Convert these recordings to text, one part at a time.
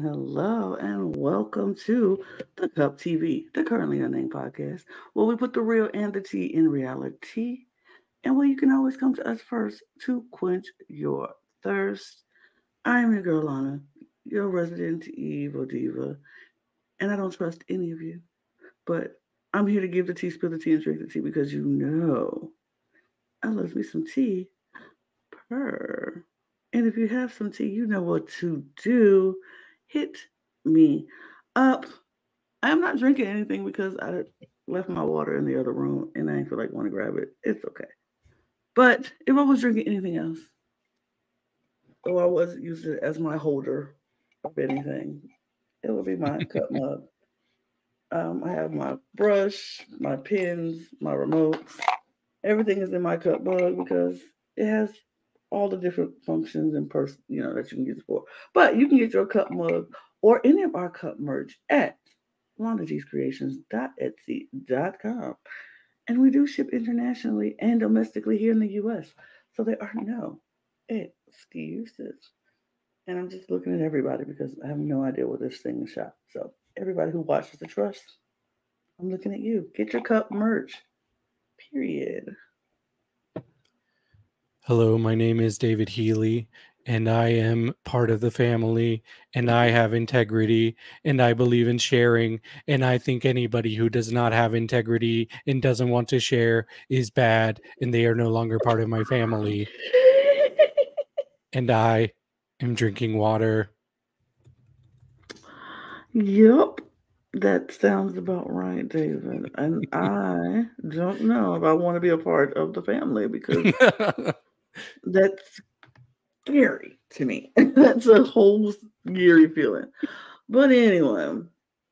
Hello, and welcome to the Cup TV, the Currently Unnamed Podcast, where we put the real and the tea in reality, and where you can always come to us first to quench your thirst. I am your girl, Lana, your resident evil diva, and I don't trust any of you, but I'm here to give the tea, spill the tea, and drink the tea because you know I love me some tea. Purr. And if you have some tea, you know what to do. Hit me up. I am not drinking anything because I left my water in the other room and I didn't feel like want to grab it. It's okay. But if I was drinking anything else, or I was using it as my holder of anything, it would be my cup mug. I have my brush, my pens, my remotes. Everything is in my cup mug because it has all the different functions and that you can use it for. But you can get your cup mug or any of our cup merch at lanagcreations.etsy.com. And we do ship internationally and domestically here in the US. So there are no excuses. And I'm just looking at everybody because I have no idea where this thing is shot. So everybody who watches The Trust, I'm looking at you. Get your cup merch. Period. Hello, my name is David Healy, and I am part of the family, and I have integrity, and I believe in sharing, and I think anybody who does not have integrity and doesn't want to share is bad, and they are no longer part of my family. And I am drinking water. Yep. That sounds about right, David. And I don't know if I want to be a part of the family because that's scary to me. That's a whole scary feeling. But anyway,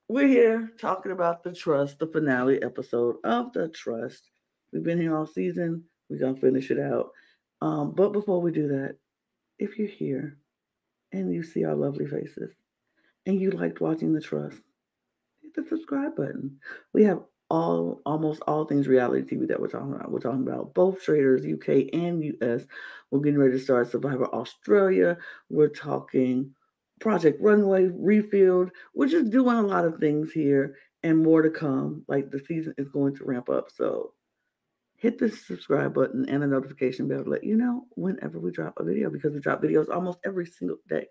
we're here talking about The Trust, the finale episode of The Trust. We've been here all season. We're going to finish it out. But before we do that, if you're here and you see our lovely faces and you liked watching The Trust, hit the subscribe button. We have almost all things reality TV that we're talking about. We're talking about both traders, UK and US. We're getting ready to start Survivor Australia. We're talking Project Runway, Refilled. We're just doing a lot of things here and more to come. Like the season is going to ramp up. So hit the subscribe button and the notification bell to let you know whenever we drop a video because we drop videos almost every single day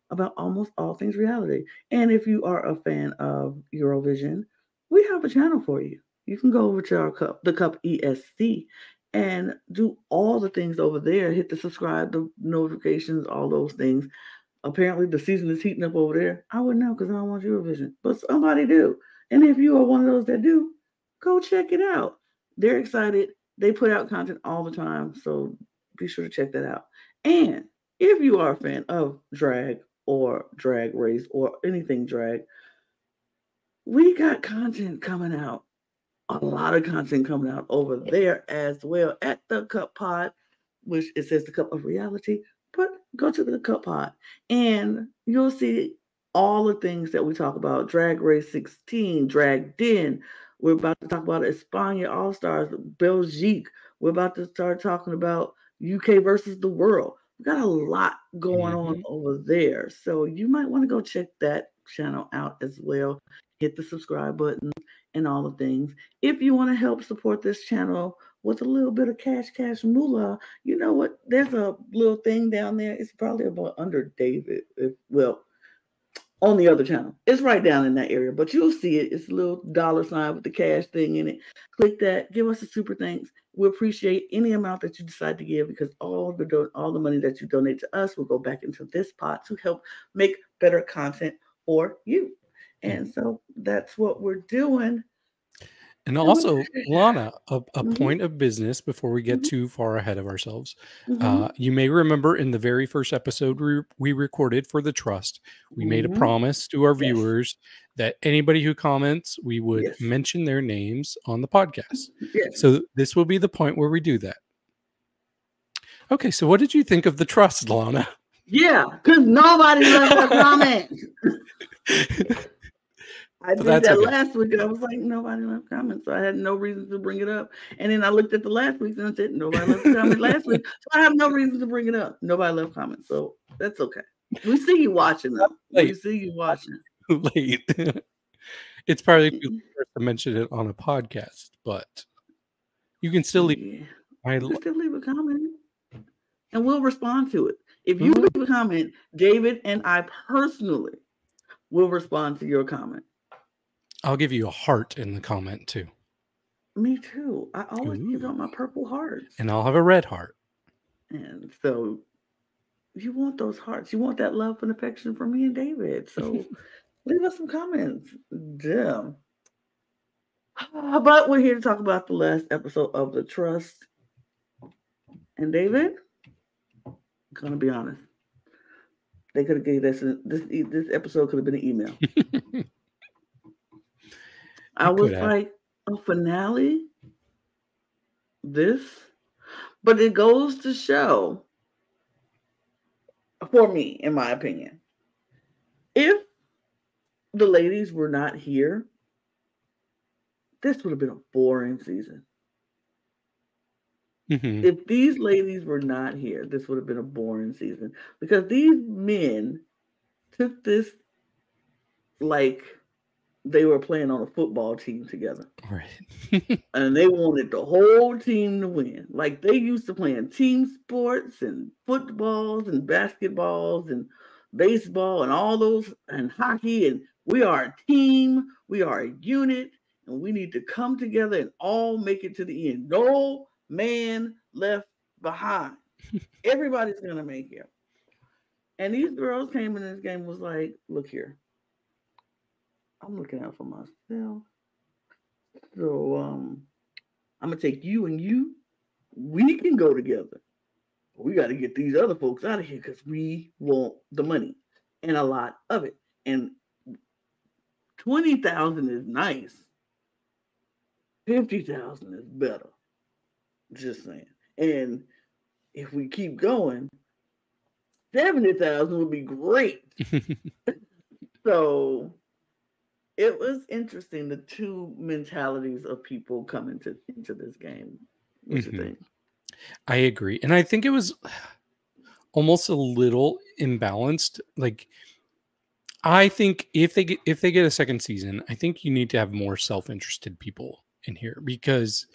about almost all things reality. And if you are a fan of Eurovision, we have a channel for you. You can go over to our cup, the Cup ESC, and do all the things over there. Hit the subscribe, the notifications, all those things. Apparently, the season is heating up over there. I wouldn't know because I don't watch Eurovision, but somebody do. And if you are one of those that do, go check it out. They're excited. They put out content all the time, so be sure to check that out. And if you are a fan of drag or drag race or anything drag, we got content coming out. A lot of content coming out over there as well at the Cup Pod, which it says the Cup of Reality, but go to the Cup Pod and you'll see all the things that we talk about. Drag Race 16, Drag Den. We're about to talk about España All-Stars, Belgique. We're about to start talking about UK versus the world. We got a lot going on over there. So you might want to go check that channel out as well. Hit the subscribe button and all the things. If you want to help support this channel with a little bit of cash moolah, you know what? There's a little thing down there. It's probably about under David. On the other channel. It's right down in that area, but you'll see it. It's a little dollar sign with the cash thing in it. Click that. Give us a super thanks. We appreciate any amount that you decide to give because all the money that you donate to us will go back into this pot to help make better content for you. And so that's what we're doing. And also, Lana, a point of business before we get too far ahead of ourselves. You may remember in the very first episode we recorded for The Trust, we made a promise to our viewers that anybody who comments, we would mention their names on the podcast. So this will be the point where we do that. Okay, so what did you think of the trust, Lana? Yeah, because nobody left a comment. I did that last week, and I was like, nobody left comments, so I had no reason to bring it up. And then I looked at the last week and I said, nobody left a comment last week, so I have no reason to bring it up. Nobody left comments, so that's okay. We see you watching, though. We see you watching. Late. It's probably too late to mention it on a podcast, but you can still leave. You can still leave a comment, and we'll respond to it. If you leave a comment, David and I personally will respond to your comment. I'll give you a heart in the comment too. Me too. I always give out my purple hearts. And I'll have a red heart. And so you want those hearts. You want that love and affection from me and David. So leave us some comments. Damn. But we're here to talk about the last episode of The Trust. And David, I'm going to be honest. They could have gave this episode could have been an email. I was like, a finale? This? But it goes to show, for me, in my opinion, if the ladies were not here, this would have been a boring season. Mm-hmm. If these ladies were not here, this would have been a boring season. Because these men took this like they were playing on a football team together. Right. And they wanted the whole team to win. Like they used to playing team sports and footballs and basketballs and baseball and all those and hockey. And we are a team. We are a unit. And we need to come together and all make it to the end. No man left behind. Everybody's going to make it. And these girls came in this game was like, look here. I'm looking out for myself. So I'm gonna take you and you. We can go together. We got to get these other folks out of here because we want the money and a lot of it. And 20,000 is nice. 50,000 is better. Just saying. And if we keep going, 70,000 would be great. So it was interesting, the two mentalities of people coming into this game. What you think? I agree. And I think it was almost a little imbalanced. Like, I think if they get a second season, I think you need to have more self-interested people in here because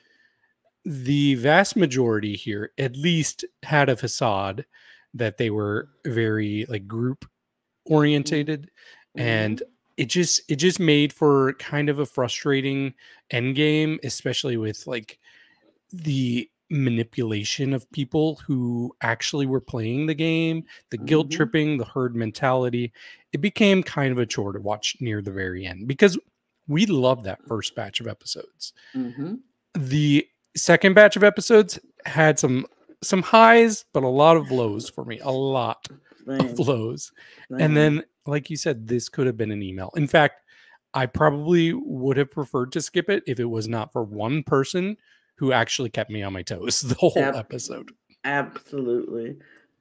the vast majority here at least had a facade that they were very like group orientated and it just made for kind of a frustrating end game, especially with like the manipulation of people who actually were playing the game, the guilt tripping, the herd mentality. It became kind of a chore to watch near the very end because we loved that first batch of episodes. The second batch of episodes had some highs, but a lot of lows for me. A lot of lows. And then, like you said, this could have been an email. In fact, I probably would have preferred to skip it if it was not for one person who actually kept me on my toes the whole episode. Absolutely.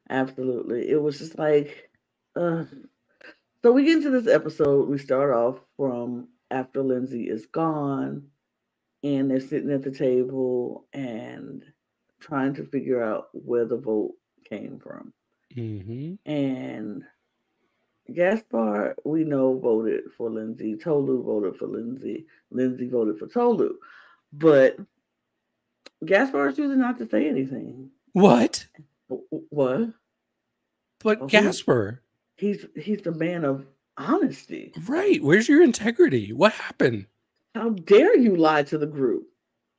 It was just like, so we get into this episode. We start off from after Lindsay is gone and they're sitting at the table and trying to figure out where the vote came from. And Gaspar, we know, voted for Lindsay. Tolu voted for Lindsay. Lindsay voted for Tolu. But Gaspar is choosing not to say anything. What? What? But Gaspar. He's the man of honesty. Right. Where's your integrity? What happened? How dare you lie to the group?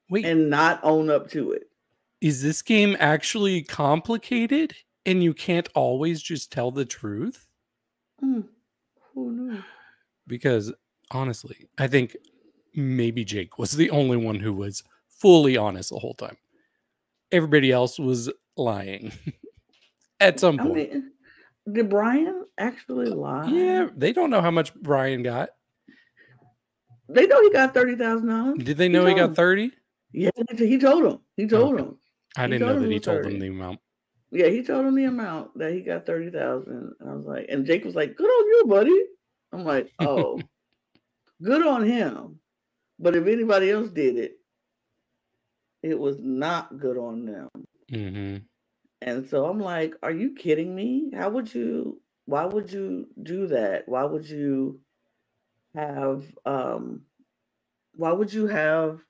Wait. And not own up to it? Is this game actually complicated and you can't always just tell the truth? Who knew? Because honestly, I think maybe Jake was the only one who was fully honest the whole time. Everybody else was lying at some point. I mean, did Brian actually lie? Yeah, they don't know how much Brian got. They know he got $30,000. Did they know he got 30? Yeah, he told them. He told them. I didn't know that he told them the amount. Yeah, he told him the amount that he got 30,000. And I was like, and Jake was like, "Good on you, buddy." I'm like, "Oh, good on him." But if anybody else did it, it was not good on them. Mm-hmm. And so I'm like, "Are you kidding me? How would you? Why would you do that? Have um? Why would you have?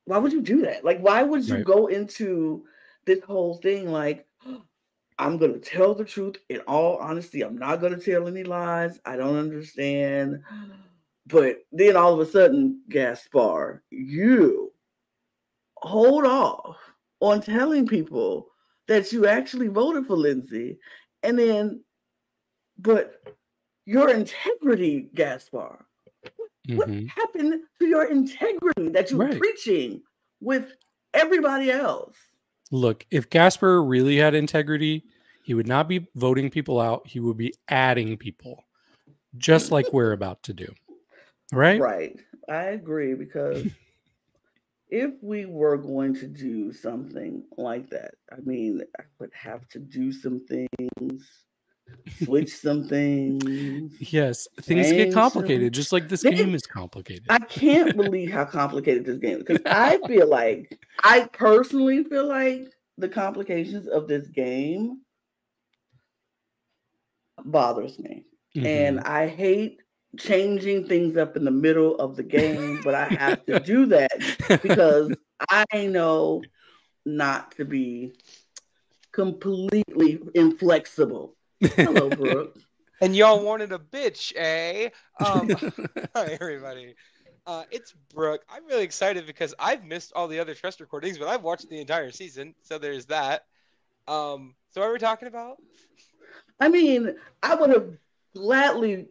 Why would you do that? Like, why would you Right. go into this whole thing like?" I'm going to tell the truth in all honesty. I'm not going to tell any lies. I don't understand. But then all of a sudden, Gaspar, you hold off on telling people that you actually voted for Lindsay. And then, but your integrity, Gaspar, what Mm-hmm. happened to your integrity that you were Right. preaching with everybody else? Look, if Gasper really had integrity, he would not be voting people out. He would be adding people, just like we're about to do. Right? Right. I agree because if we were going to do something like that, I mean, I would have to do some things, switch some things, Yes, things get change some. complicated, just like this They, game is complicated. I can't believe how complicated this game is because I personally feel like the complications of this game bothers me. And Mm-hmm. I hate changing things up in the middle of the game, but I have to do that because I know not to be completely inflexible. Hello, Brooke. And y'all wanted a bitch, eh? Hi, everybody. It's Brooke. I'm really excited because I've missed all the other Trust recordings, but I've watched the entire season, so there's that. So what are we talking about? I mean, I would have gladly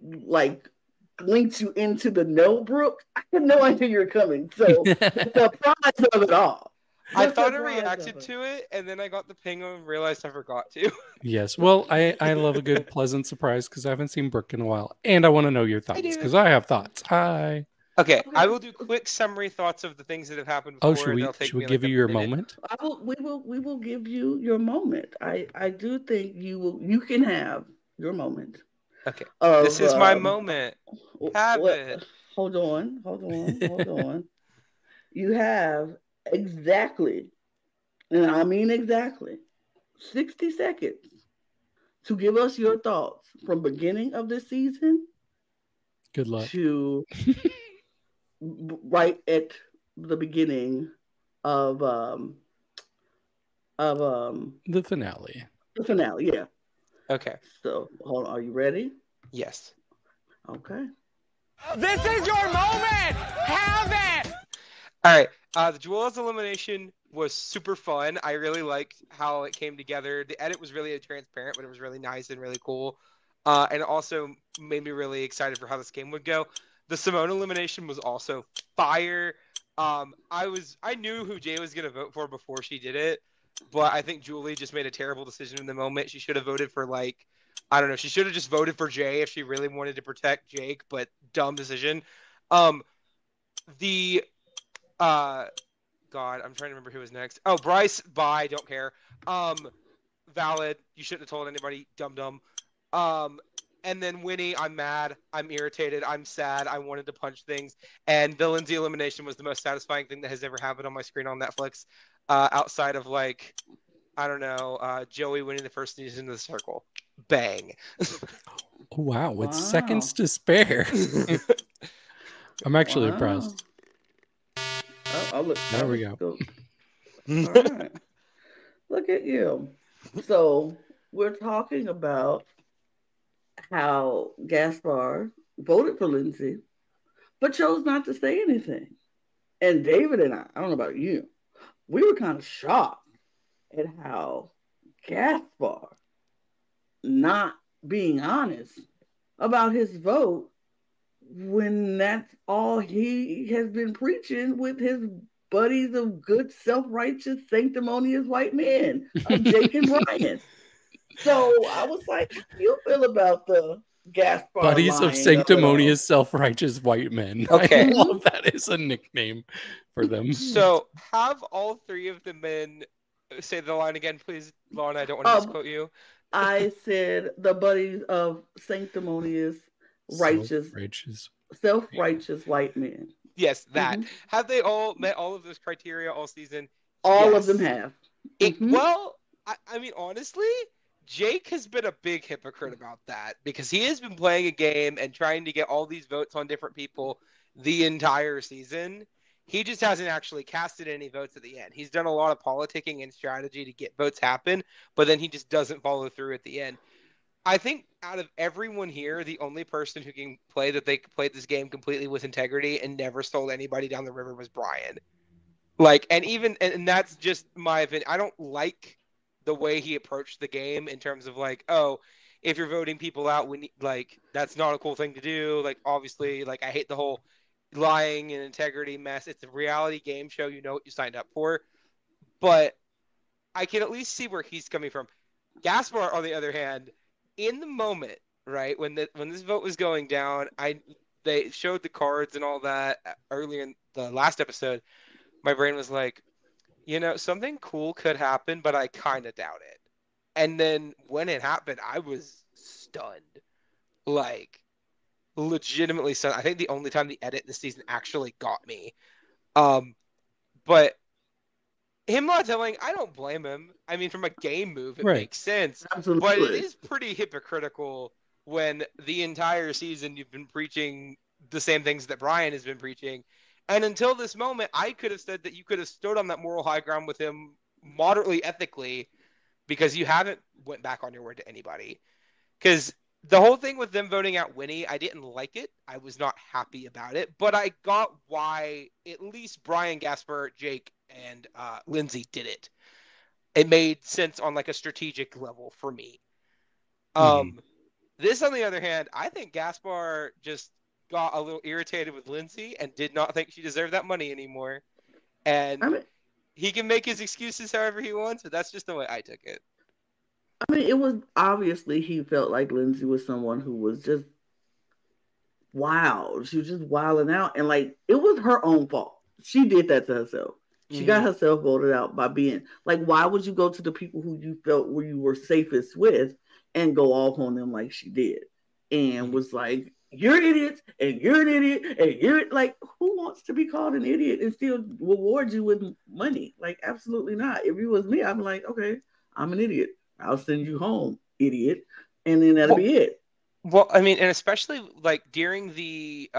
linked you into the no, Brooke. I had no idea you were coming. So the surprise of it all. I thought I reacted to it, and then I got the ping and realized I forgot to. Yes. Well, I love a good pleasant surprise because I haven't seen Brooke in a while. And I want to know your thoughts because I have thoughts. Hi. Okay, I will do quick summary thoughts of the things that have happened before. Oh, should we give you your moment? We will give you your moment. I do think you can have your moment. Okay. This is my moment. Have it. Hold on. You have exactly, and I mean exactly, 60 seconds to give us your thoughts from beginning of this season. Good luck. To right at the beginning of the finale. The finale, yeah. Okay. So hold on, are you ready? Yes. Okay. This is your moment! Have it! Alright. The Jewel's elimination was super fun. I really liked how it came together. The edit was really transparent, but it was really nice and really cool. And it also made me really excited for how this game would go. The Simone elimination was also fire. I knew who Jay was gonna vote for before she did it, but I think Julie just made a terrible decision in the moment. She should have voted for I don't know. She should have just voted for Jay if she really wanted to protect Jake, but dumb decision. God, I'm trying to remember who was next. Oh, Bryce, bye, don't care. Valid. You shouldn't have told anybody. Dumb. And then Winnie, I'm mad. I'm irritated. I'm sad. I wanted to punch things. And the Lindsay elimination was the most satisfying thing that has ever happened on my screen on Netflix. Outside of I don't know, Joey winning the first season of The Circle. Bang. Wow, with seconds to spare. I'm actually impressed. Oh, look. There we go. All right. Look at you. So we're talking about how Gaspar voted for Lindsay, but chose not to say anything. And David and I don't know about you, we were kind of shocked at how Gaspar not being honest about his vote when that's all he has been preaching with his buddies of good, self-righteous, sanctimonious white men, Jake and Brian. So I was like, how do you feel about the Gaspar buddies of sanctimonious, self-righteous white men? Okay. I love that as a nickname for them. So have all three of the men Say the line again, please, Lana. I don't want to Um, misquote you. I said the buddies of sanctimonious, righteous, Self-righteous. self-righteous white men. Yes, that. Hmm. Have they all met all of those criteria all season? All of them Yes. have. Hmm. Well, I mean, honestly, Jake has been a big hypocrite about that because he has been playing a game and trying to get all these votes on different people the entire season. He just hasn't actually casted any votes at the end. He's done a lot of politicking and strategy to get votes happen, but then he just doesn't follow through at the end. I think out of everyone here, the only person who can play that they played this game completely with integrity and never stole anybody down the river was Brian. Like, and that's just my opinion. I don't like the way he approached the game in terms of like, oh, if you're voting people out, we need, like, that's not a cool thing to do. Like, obviously, like, I hate the whole lying and integrity mess. It's a reality game show. You know what you signed up for. But I can at least see where he's coming from. Gaspar, on the other hand, in the moment, right, when this vote was going down, they showed the cards and all that earlier in the last episode. My brain was like, something cool could happen, but I kind of doubt it. And then when it happened, I was stunned. Like, legitimately stunned. I think the only time the edit this season actually got me. But him not telling, I don't blame him. I mean, from a game move, it makes sense. Absolutely. But it is pretty hypocritical when the entire season you've been preaching the same things that Brian has been preaching. And until this moment, I could have said that you could have stood on that moral high ground with him moderately ethically because you haven't went back on your word to anybody. Because the whole thing with them voting out Winnie, I didn't like it. I was not happy about it. But I got why at least Brian, Gaspar, Jake, and Lindsay did it. It made sense on like a strategic level for me. This, on the other hand, I think Gaspar just got a little irritated with Lindsay and did not think she deserved that money anymore. And he can make his excuses however he wants, but that's just the way I took it. I mean, it was obviously he felt like Lindsay was someone who was just wild. She was just wilding out. And like, it was her own fault. She did that to herself. She got herself voted out by being like, why would you go to the people who you felt where you were safest with and go off on them like she did? And was like, you're idiots and you're an idiot and you're like, who wants to be called an idiot and still reward you with money? Like, absolutely not. If it was me, I'm like, okay, I'm an idiot. I'll send you home, idiot. And then that'll be it. Well, I mean, and especially like during the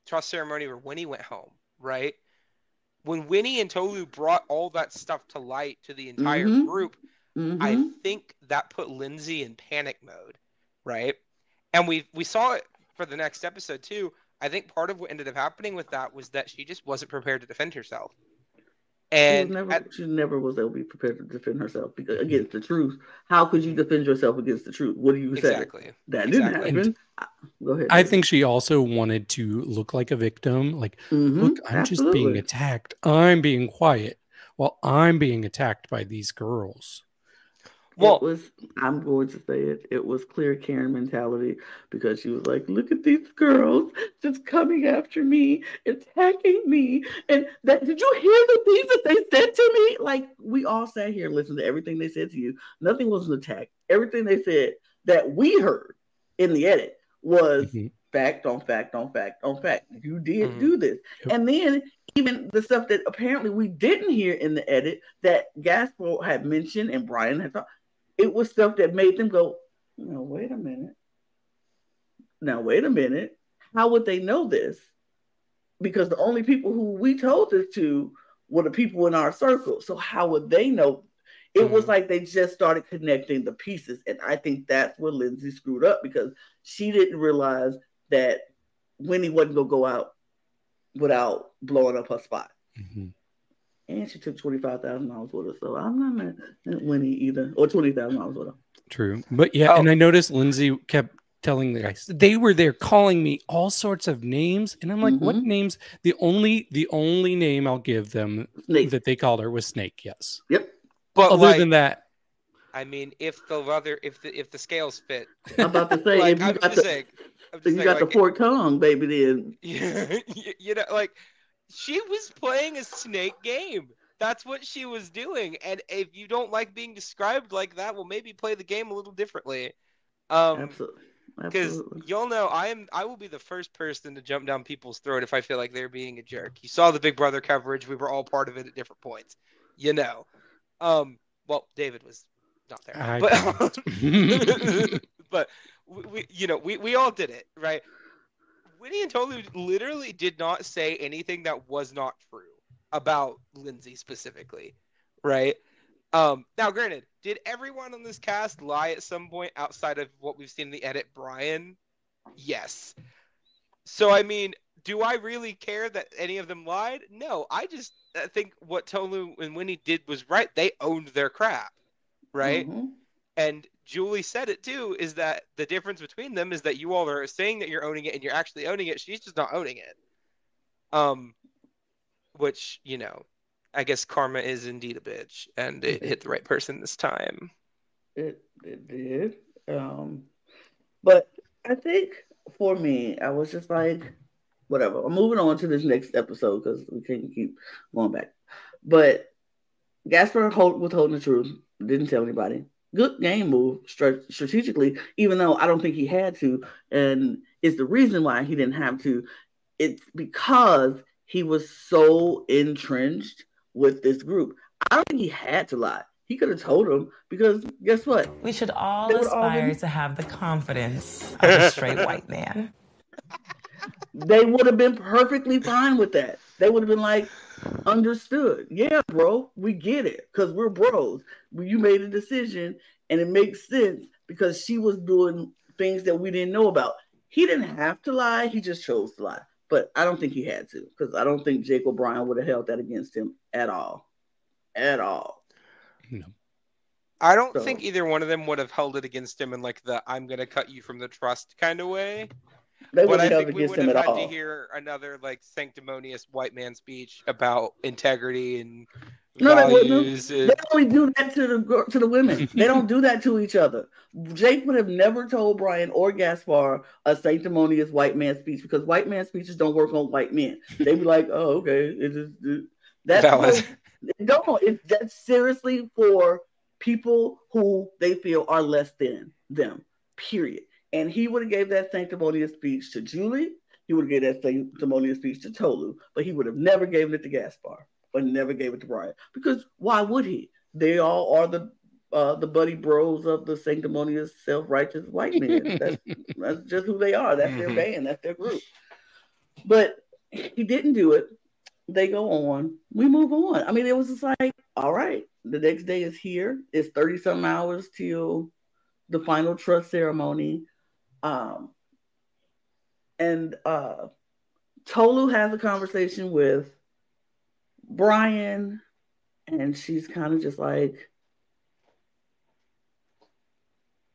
trust ceremony where Winnie went home, right? When Winnie and Tolu brought all that stuff to light to the entire group, I think that put Lindsay in panic mode, right? And we saw it for the next episode too. I think part of what ended up happening with that was that she just wasn't prepared to defend herself. And she never was able to be prepared to defend herself against the truth. How could you defend yourself against the truth? What do you say? Exactly. That didn't happen. Go ahead. I think she also wanted to look like a victim. Like, look, I'm just being attacked. I'm being quiet while I'm being attacked by these girls. Well, I'm going to say it. It was clear Karen mentality because she was like, look at these girls just coming after me, attacking me. And that, did you hear the things that they said to me? Like, we all sat here and listened to everything they said to you. Nothing was an attack. Everything they said that we heard in the edit was fact on fact on fact on fact. You did do this. And then even the stuff that apparently we didn't hear in the edit that Gaspar had mentioned and Brian had thought, it was stuff that made them go, no, wait a minute. Now, wait a minute. How would they know this? Because the only people who we told this to were the people in our circle. So how would they know? It was like they just started connecting the pieces. And I think that's where Lindsay screwed up because she didn't realize that Winnie wasn't going to go out without blowing up her spot. And she took $25,000 with her, so I'm not mad at Winnie either, or $20,000 with her. True, but yeah, and I noticed Lindsay kept telling the guys they were there calling me all sorts of names, and I'm like, what names? The only name I'll give them that they called her was Snake. Yes. Yep. But other than that, I mean, if the scales fit, I'm about to say, like, if you got the forked tongue, baby, then like. She was playing a snake game. that's what she was doing. And if you don't like being described like that, well, maybe play the game a little differently. Absolutely. Because y'all know I will be the first person to jump down people's throat if I feel like they're being a jerk. You saw the Big Brother coverage. We were all part of it at different points. You know. Well, David was not there. But we all did it, right? Winnie and Tolu literally did not say anything that was not true about Lindsay specifically, right? Now, granted, did everyone on this cast lie at some point outside of what we've seen in the edit, Brian? Yes. So, I mean, do I really care that any of them lied? No, I just think what Tolu and Winnie did was right. They owned their crap, right? Mm-hmm. And Julie said it too, is that the difference between them is that you all are saying that you're owning it and you're actually owning it. She's just not owning it. Which, I guess karma is indeed a bitch, and it hit the right person this time. It did. But I think for me, I was just like, whatever. I'm moving on to this next episode because we can't keep going back. But Gaspar was holding the truth, didn't tell anybody. Good game move strategically, even though I don't think he had to. And it's the reason why he didn't have to. It's because he was so entrenched with this group. I don't think he had to lie. He could have told them because guess what? We should all aspire to have the confidence of a straight white man. They would have been perfectly fine with that. They would have been like, understood. Yeah, bro, we get it because we're bros. You made a decision and it makes sense because she was doing things that we didn't know about. He didn't have to lie. He just chose to lie. But I don't think he had to because I don't think Jake O'Brien would have held that against him at all. At all. No. I don't think either one of them would have held it against him in like the I'm going to cut you from the trust kind of way. But I think we would have had to hear another like sanctimonious white man speech about integrity and values. They only do that to the women. They don't do that to each other. Jake would have never told Brian or Gaspar a sanctimonious white man speech because white man speeches don't work on white men. They'd be like, "Oh, okay, that's seriously for people who they feel are less than them. Period." And he would have gave that sanctimonious speech to Julie. He would have gave that sanctimonious speech to Tolu, but he would have never given it to Gaspar or never gave it to Brian because why would he? They all are the buddy bros of the sanctimonious, self-righteous white men. That's just who they are. That's their band. That's their group. But he didn't do it. They go on. We move on. I mean, it was just like, all right, the next day is here. It's 30-something hours till the final trust ceremony. Tolu has a conversation with Brian, and she's kind of just like,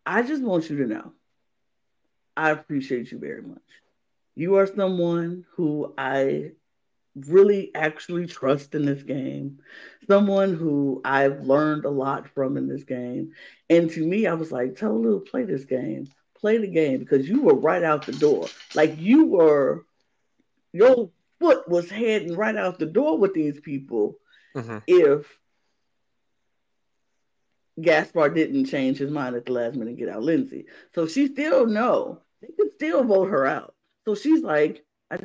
I just want you to know, I appreciate you very much. You are someone who I really actually trust in this game, someone who I've learned a lot from in this game. And to me, I was like, Tolu, play this game. Play the game because you were right out the door. Like your foot was heading right out the door with these people if Gaspar didn't change his mind at the last minute and get out Lindsay. So she still they could still vote her out. So she's like, I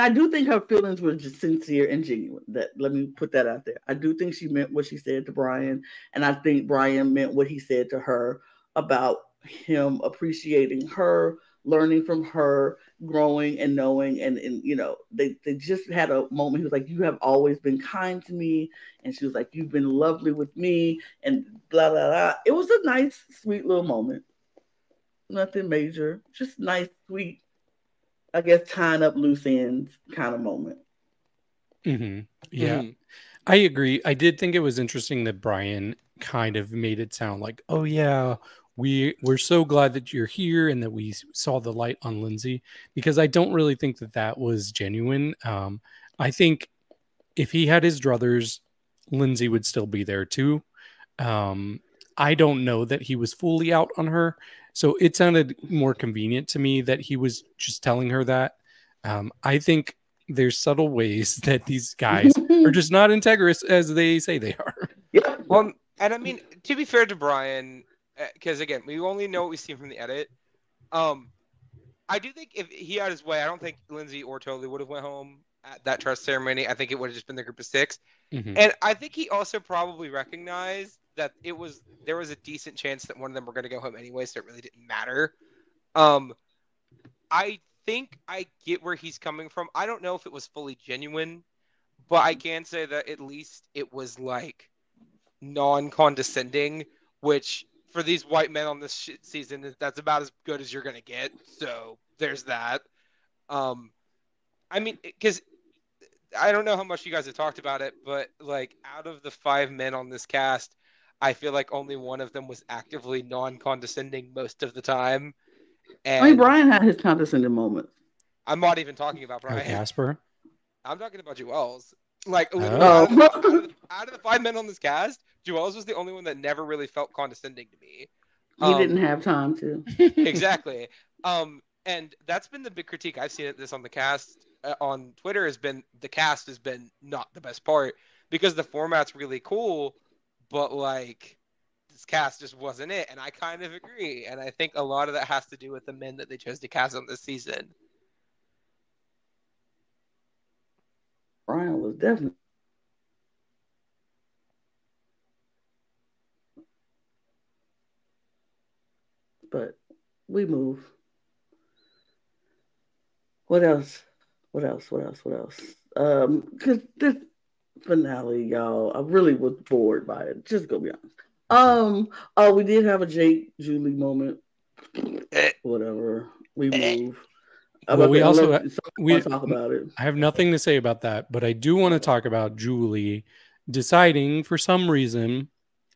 do think her feelings were just sincere and genuine. Let me put that out there. I do think she meant what she said to Brian, and I think Brian meant what he said to her about him appreciating her, learning from her, growing and knowing, and they just had a moment. He was like, you have always been kind to me, and she was like, you've been lovely with me, and blah blah blah. It was a nice, sweet little moment. Nothing major, just nice, sweet, I guess, tying up loose ends kind of moment. Mm-hmm. Yeah, I agree. I did think it was interesting that Brian kind of made it sound like, oh yeah, we're so glad that you're here and that we saw the light on Lindsay, because I don't really think that was genuine. I think if he had his druthers, Lindsay would still be there too. I don't know that he was fully out on her, so it sounded more convenient to me that he was just telling her that. I think there's subtle ways that these guys are just not integrous as they say they are. Yeah. Well, and I mean, to be fair to Brian, because again, we only know what we've seen from the edit. I do think if he had his way, I don't think Lindsay or Totally would have went home at that trust ceremony. I think it would have just been the group of 6. And I think he also probably recognized that there was a decent chance that one of them were going to go home anyway, so it really didn't matter. I think I get where he's coming from. I don't know if it was fully genuine, but I can say that at least it was like non-condescending, which for these white men on this season, that's about as good as you're going to get. So there's that. I mean, because I don't know how much you guys have talked about it, but like out of the 5 men on this cast, I feel like only one of them was actively non-condescending most of the time. And I mean, Brian had his condescending moments. I'm not even talking about Brian. Casper? I'm talking about Jewels. Like, Oh. out of the 5 men on this cast, Jewels was the only one that never really felt condescending to me. He didn't have time to. Exactly. And that's been the big critique I've seen at this on the cast on Twitter has been the cast has been not the best part because the format's really cool, but like this cast just wasn't it. And I kind of agree. And I think a lot of that has to do with the men that they chose to cast on this season. Brian was definitely. But we move. What else? Because this finale, y'all, I really was bored by it. Just go be honest. Oh, we did have a Jake Julie moment. Whatever. We move. Well, we talk about it. I have nothing to say about that, but I do want to talk about Julie deciding for some reason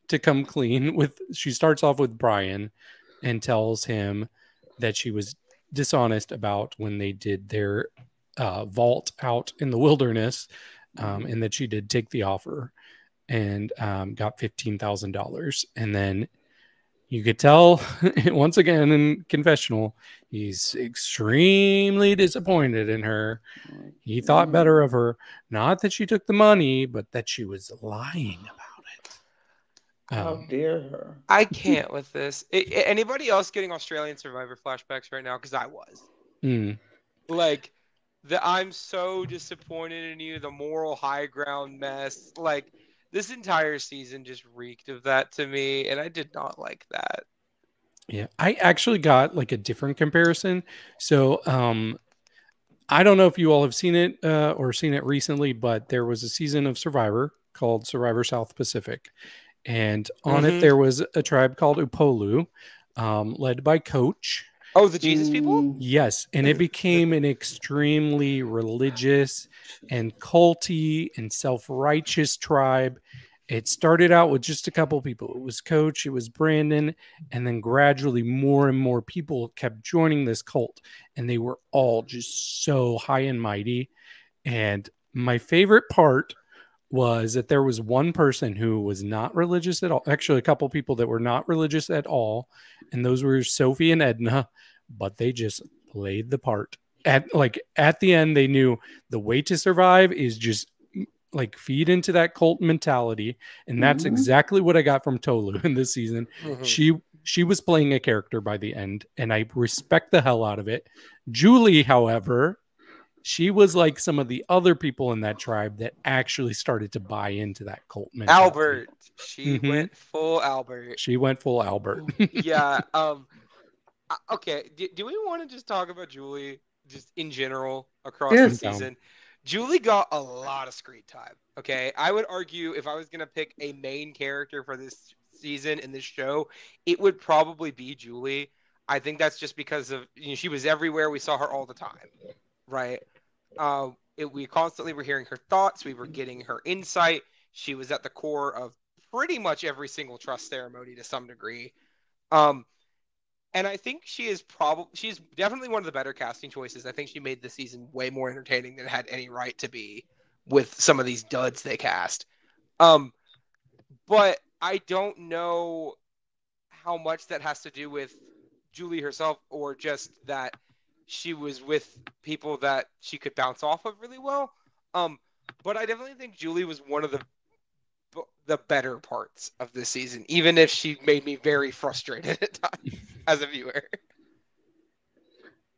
to come clean with. She starts off with Brian and tells him that she was dishonest about when they did their vault out in the wilderness, and that she did take the offer and got $15,000. And then you could tell once again in confessional, he's extremely disappointed in her. He thought better of her. Not that she took the money, but that she was lying about it. How dare her? I can't with this. Anybody else getting Australian Survivor flashbacks right now? Because I was. Like, I'm so disappointed in you, the moral high ground mess. Like, this entire season just reeked of that to me, and I did not like that. Yeah, I actually got like a different comparison. So I don't know if you all have seen it or seen it recently, but there was a season of Survivor called Survivor South Pacific. And on it, there was a tribe called Upolu, led by Coach. Oh, the Jesus people? Yes. And it became an extremely religious and culty and self-righteous tribe. It started out with just a couple people. It was Coach, it was Brandon, and then gradually more and more people kept joining this cult. And they were all just so high and mighty. And my favorite part was that there was one person who was not religious at all. Actually, a couple people that were not religious at all. And those were Sophie and Edna, but they just played the part. At the end, they knew the way to survive is just like feed into that cult mentality. And that's exactly what I got from Tolu in this season. She was playing a character by the end, and I respect the hell out of it. Julie, however, she was like some of the other people in that tribe that actually started to buy into that cult mentality. Albert. She went full Albert. She went full Albert. Yeah. Okay. Do we want to just talk about Julie just in general across the season? Julie got a lot of screen time. Okay. I would argue if I was going to pick a main character for this season in this show, it would probably be Julie. I think that's just because of, she was everywhere. We saw her all the time. Right. We constantly were hearing her thoughts. We were getting her insight. She was at the core of pretty much every single trust ceremony to some degree. And I think she's definitely one of the better casting choices. I think she made the season way more entertaining than it had any right to be with some of these duds they cast. But I don't know how much that has to do with Julie herself or just that she was with people that she could bounce off of really well. But I definitely think Julie was one of the better parts of this season, even if she made me very frustrated at times as a viewer.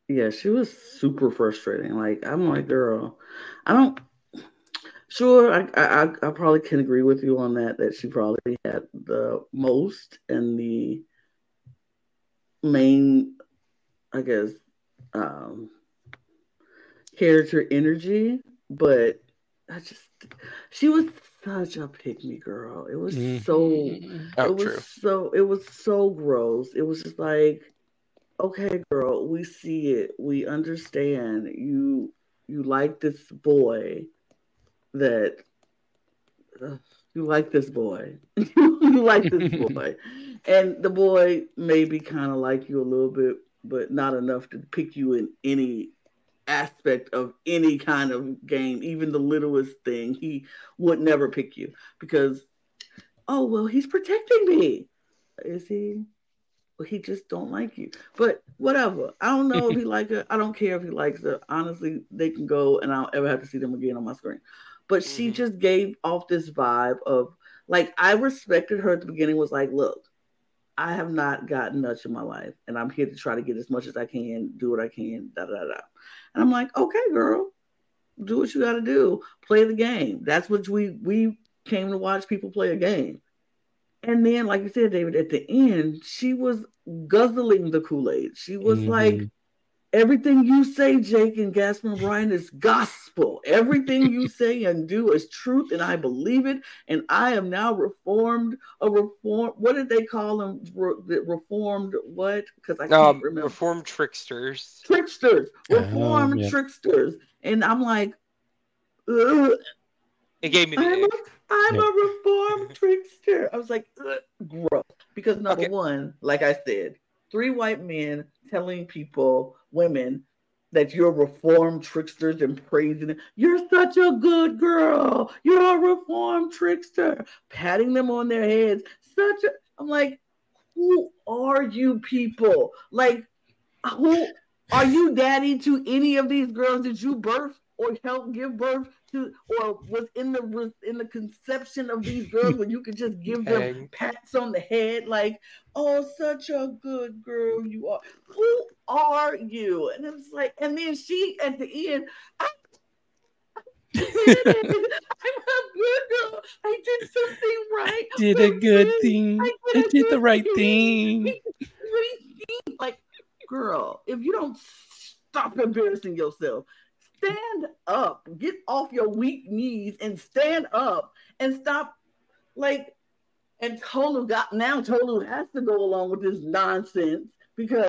Yeah, she was super frustrating. Like, I'm like, girl, I don't. Sure, I probably can agree with you on that. That she probably had the most and the main, I guess, um, character energy. But I just, she was such a pick me girl. It was so, Oh, true. it was so gross. It was just like, okay, girl, we see it, we understand you like this boy that you like this boy. You like this boy. And the boy maybe kind of like you a little bit, but not enough to pick you in any aspect of any kind of game, even the littlest thing. He would never pick you because, oh, well, he's protecting me. Is he? Well, he just don't like you. But whatever. I don't know if he like her. I don't care if he likes her. Honestly, they can go and I don't ever have to see them again on my screen. But she just gave off this vibe of like I respected her at the beginning, was like, look, I have not gotten much in my life and I'm here to try to get as much as I can, do what I can, da da da. And I'm like, okay, girl, do what you gotta do. Play the game. That's what we came to watch people play a game. And then, like you said, David, at the end, she was guzzling the Kool-Aid. She was like, everything you say, Jake and Gaspar and Brian, is gospel. Everything you say and do is truth, and I believe it. And I am now reformed. What did they call them? Reformed what? Because I can't remember. Reformed tricksters. Reformed tricksters. And I'm like, ugh. It gave me the I'm a reformed trickster. I was like, gross. Because number one, like I said, 3 white men telling women, that you're reformed tricksters and praising them. You're such a good girl. You're a reformed trickster. Patting them on their heads. I'm like, who are you people? Like, who are you daddy to any of these girls that you birth or help give birth to, or was in the conception of these girls when you could just give them pats on the head, like, oh, such a good girl you are. Who are you? And it's like, and then she at the end, I'm a good girl. I did something right. Did a good thing. I did the right thing. Like, girl, if you don't stop embarrassing yourself, stand up, get off your weak knees and stand up and stop. Like, and Tolu has to go along with this nonsense because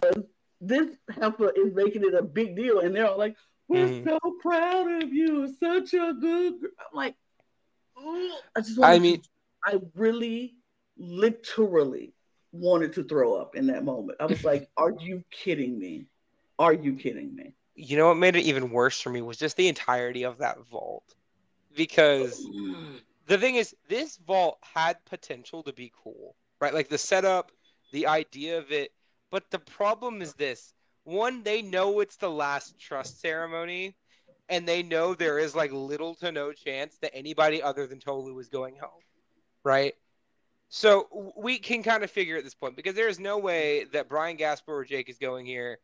this heifer is making it a big deal, and they're all like, we're so proud of you, such a good girl. I'm like, I really literally wanted to throw up in that moment. I was like, are you kidding me? Are you kidding me? You know what made it even worse for me was just the entirety of that vault. Because the thing is, this vault had potential to be cool, right? Like the setup, the idea of it. But the problem is this. One, they know it's the last trust ceremony, and they know there is like little to no chance that anybody other than Tolu is going home, right? So we can kind of figure at this point, because there is no way that Brian Gaspar or Jake is going here.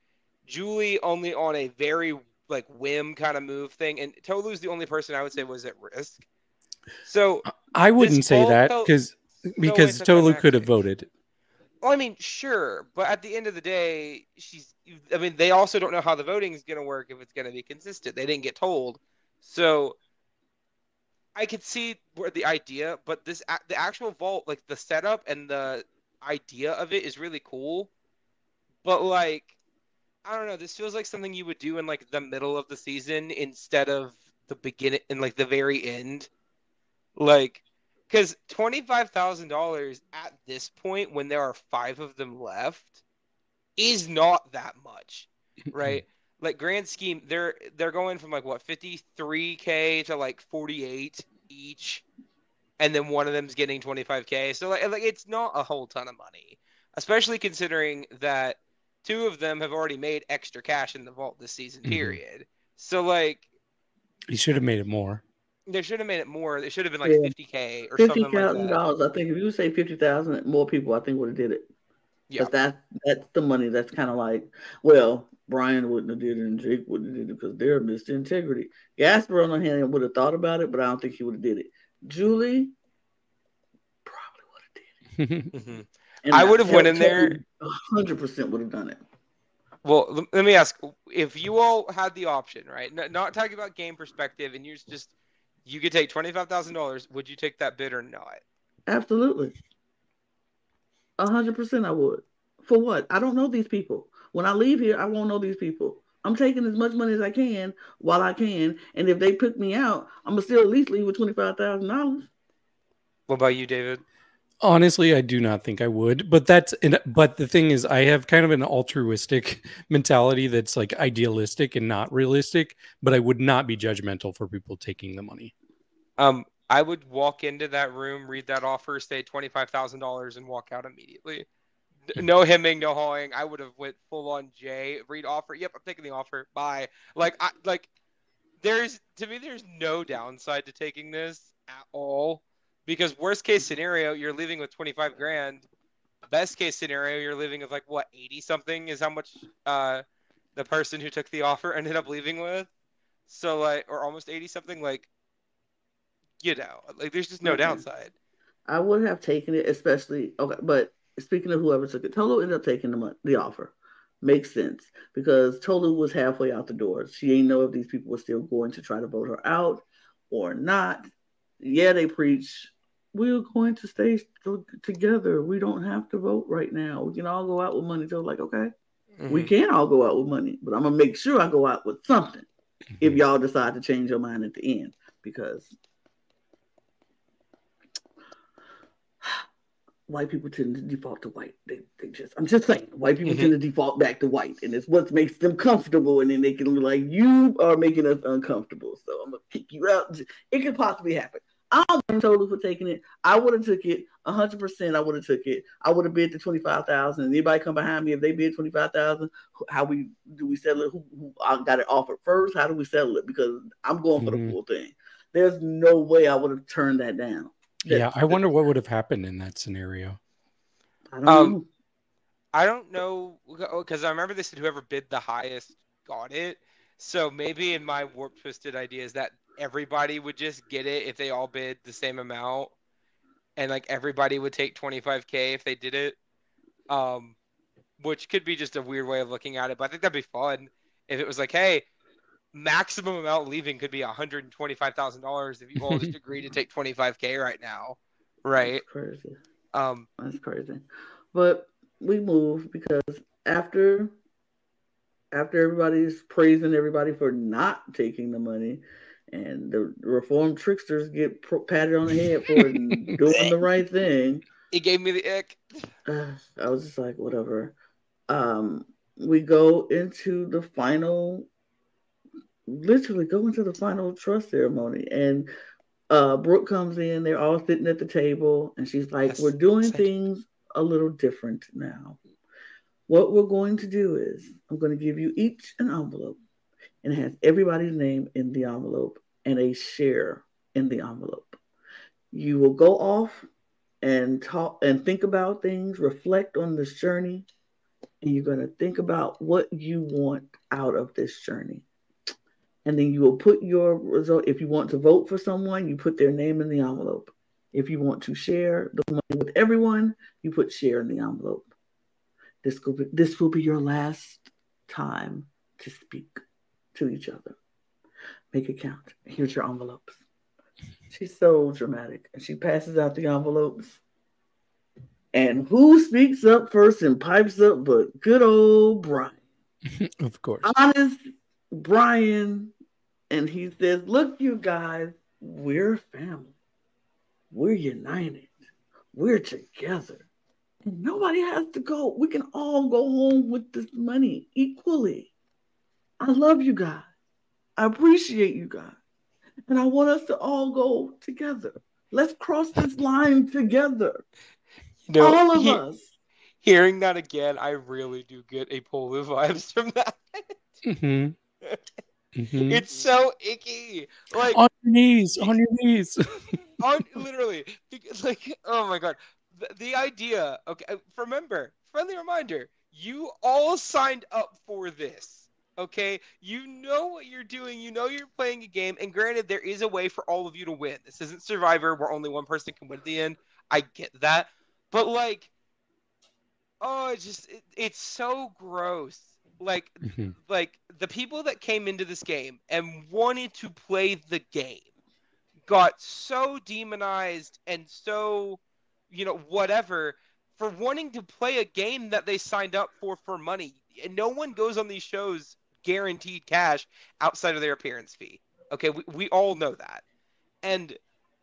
Julie only on a very like whim kind of move thing, and Tolu's the only person I would say was at risk. So I wouldn't say that because Tolu could have voted. Well, I mean, sure, but at the end of the day, they also don't know how the voting is going to work, if it's going to be consistent. They didn't get told. So I could see where the idea, but the actual vault, like the setup and the idea of it is really cool. But like, I don't know, this feels like something you would do in like the middle of the season instead of the beginning and like the very end. Like, because $25,000 at this point, when there are 5 of them left, is not that much, right? Like grand scheme, they're going from like what, 53K to like 48 each, and then one of them's getting 25K. So like it's not a whole ton of money, especially considering that 2 of them have already made extra cash in the vault this season, period. So like, he should have made it more. They should have made it more. It should have been like Yeah. $50K or Fifty something like thousand that. dollars. I think if you say 50,000, more people I think would have did it. Yeah. Because that's the money that's kind of like, well, Brian wouldn't have did it and Jake wouldn't have did it because they're Mr. Integrity. Gasper on the hand would have thought about it, but I don't think he would have did it. Julie probably would have did it. Mhm. And I would have went in there. 100% would have done it. Well, let me ask: if you all had the option, right? Not talking about game perspective, and you could take $25,000. Would you take that bid or not? Absolutely. 100% I would. For what? I don't know these people. When I leave here, I won't know these people. I'm taking as much money as I can while I can, and if they pick me out, I'm gonna still at least leave with $25,000. What about you, David? Honestly, I do not think I would, but the thing is, I have kind of an altruistic mentality that's like idealistic and not realistic, but I would not be judgmental for people taking the money. I would walk into that room, read that offer, say $25,000, and walk out immediately. No hemming, no hawing. I would have went full on Jay. Read offer. Yep, I'm taking the offer. Bye. There's no downside to taking this at all. Because worst case scenario, you're leaving with 25 grand. Best case scenario, you're leaving with 80 something is how much the person who took the offer ended up leaving with. So or almost 80 something. There's just no downside. I would have taken it, especially but speaking of whoever took it, Tolu ended up taking the offer. Makes sense because Tolu was halfway out the door. She ain't know if these people were still going to try to vote her out or not. Yeah, they preach, we're going to stay together. We don't have to vote right now. We can all go out with money. So okay, we can all go out with money, but I'm going to make sure I go out with something if y'all decide to change your mind at the end, because white people tend to default to white. I'm just saying, white people tend to default back to white, and it's what makes them comfortable, and then they can be like, you are making us uncomfortable, so I'm going to kick you out. It could possibly happen. I don't blame Tolu for taking it. I would have took it 100%. I would have took it. I would have bid the 25,000. Anybody come behind me if they bid 25,000? Do we settle it? Who I got it offered first? How do we settle it? Because I'm going for the full thing. There's no way I would have turned that down. I wonder what would have happened in that scenario. I don't know because I remember they said whoever bid the highest got it. So maybe in my warped twisted idea is that everybody would just get it if they all bid the same amount, and everybody would take 25K if they did it, which could be just a weird way of looking at it. But I think that'd be fun if it was hey, maximum amount leaving could be $125,000 if you all just agree to take 25K right now, right? That's crazy. That's crazy. But we move because after everybody's praising everybody for not taking the money, and the reformed tricksters get patted on the head for doing the right thing. It gave me the ick. I was just like, whatever. We go into the final, literally go into the final trust ceremony, and Brooke comes in. They're all sitting at the table, and she's like, we're doing things a little different now. What we're going to do is I'm going to give you each an envelope, and it has everybody's name in the envelope and a share in the envelope. You will go off and talk and think about things, reflect on this journey, and you're going to think about what you want out of this journey. And then you will put your result. If you want to vote for someone, you put their name in the envelope. If you want to share the money with everyone, you put share in the envelope. This will be your last time to speak to each other. Make it count. Here's your envelopes. She's so dramatic. And she passes out the envelopes. And who speaks up first and pipes up but good old Brian? Of course. Honest Brian. And he says, look, you guys, we're family. We're united. We're together. And nobody has to go. We can all go home with this money equally. I love you guys. I appreciate you guys. And I want us to all go together. Let's cross this line together. All of us. Hearing that again, I really do get a Polu vibes from that. Mm-hmm. It's so icky. Like on your knees, literally, because, like, oh my god, the idea. Okay, remember, friendly reminder: you all signed up for this. Okay, you know what you're doing. You know you're playing a game, and granted, there is a way for all of you to win. This isn't Survivor where only one person can win at the end. I get that, but like, oh, it's so gross. Like, mm-hmm. like the people that came into this game and wanted to play the game got so demonized and so, whatever, for wanting to play a game that they signed up for money. And no one goes on these shows guaranteed cash outside of their appearance fee. Okay, we all know that. And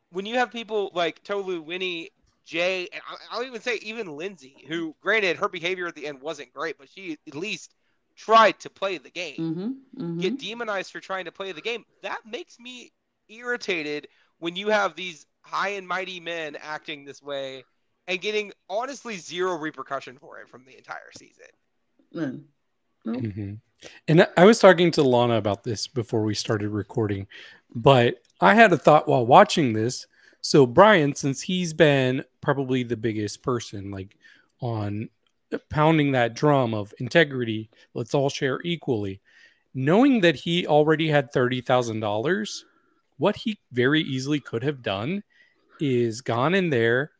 when you have people like Tolu, Winnie, Jay, and I'll even say even Lindsay, who, granted, her behavior at the end wasn't great, but she at least tried to play the game, get demonized for trying to play the game, that makes me irritated when you have these high and mighty men acting this way and getting honestly zero repercussion for it from the entire season. Nope. Mm-hmm. And I was talking to Lana about this before we started recording, but I had a thought while watching this. So Brian, since he's been probably the biggest person, like, on pounding that drum of integrity, let's all share equally, knowing that he already had $30,000, what he very easily could have done is gone in there,